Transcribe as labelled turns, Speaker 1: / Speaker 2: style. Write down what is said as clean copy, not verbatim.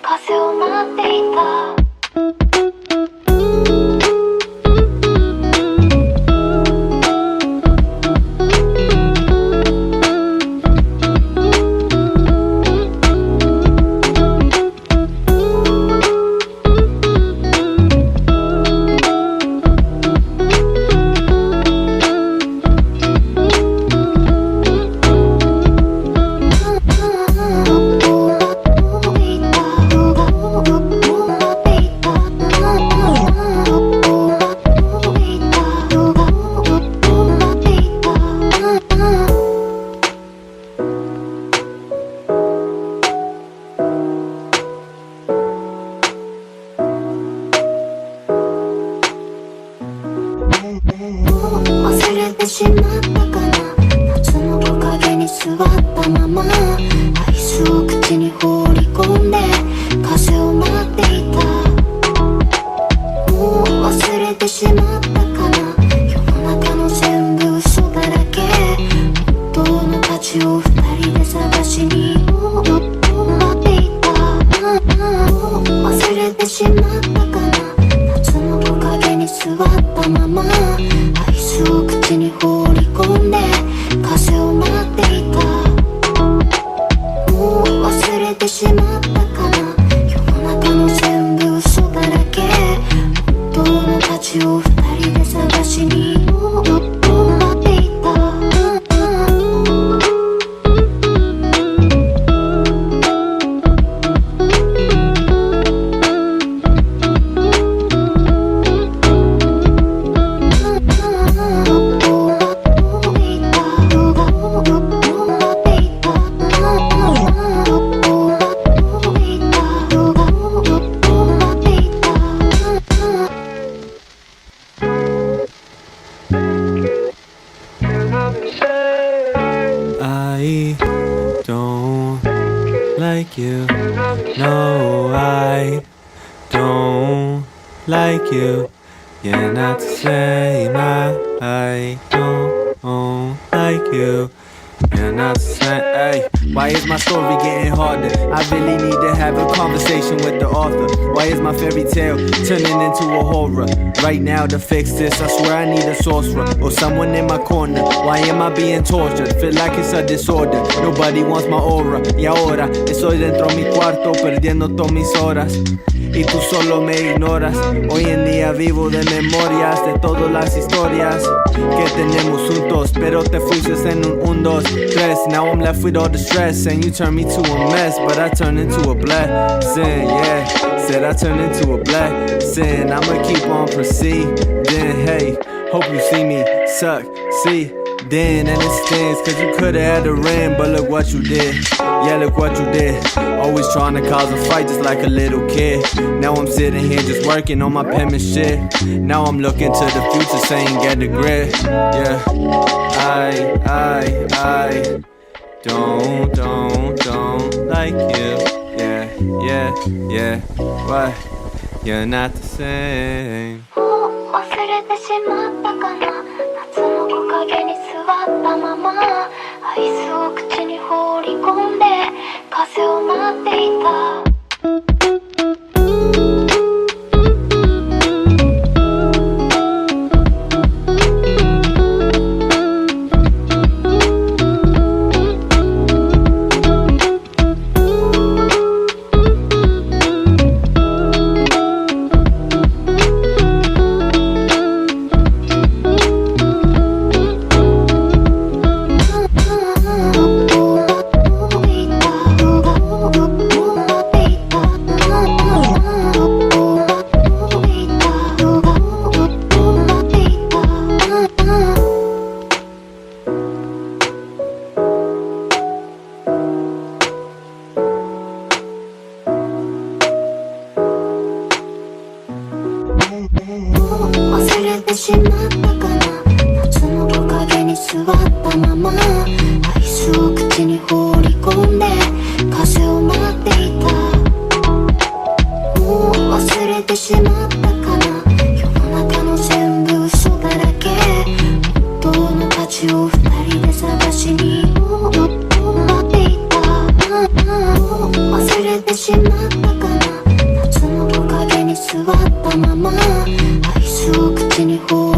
Speaker 1: 風を待っていた。忘れてしまったかな。夏の木陰に座ったままアイスを口に放り込んで風を待っていた。もう忘れてしまったかな。世の中の全部嘘だらけ。本当の価値を二人で探しに待っていた。もう忘れてしまったかな。夏の木陰に座ったままアイスを口に放り込んで風を待っていた。もう忘れてしまったかな。世の中の全部嘘だらけ。本当の価値を二人で探しに待っていた。
Speaker 2: I don't like you. No, I don't like you. You're not the same. I don't like you. You're not the same. Ay, why is my story getting harder? I really need to have a conversation with the author. Why is my fairy tale turning into a horror? Right now to fix this, I swear I need a sorcerer or someone in my corner. Why am I being tortured? Feel like it's a disorder. Nobody wants my aura. Y ahora estoy dentro de mi cuarto perdiendo todas mis horas. Y tú solo me ignoras. Hoy en día vivo de memorias de todas las historias que tenemos juntos, pero te fuiste en un 1, 2, 3. Now I'm left with all the stress, and you turn me to a mess, but I turn into a blessing. Yeah, said I turn into a blessing. I'ma keep on proceeding. Hey, hope you see me succeed. Then and it stings, cause you could've had a ring, but look what you did. Yeah, look what you did. Always trying to cause a fight just like a little kid. Now I'm sitting here just working on my penmanship. Now I'm looking to the future saying get the grit. Yeah, I don't like you. Yeah, why? You're not the same.
Speaker 1: 忘れてしまったかな。夏の木陰に座ったままアイスを口に放り込んで風を待っていた。忘れてしまったかな。夏の木陰に座ったままアイスを口に放り込んで風を待っていた。もう忘れてしまったかな。世の中の全部嘘だらけ。本当の価値を二人で探しに待っていた。もう忘れててしまったかな。夏の木陰に座ったままアイスを口に放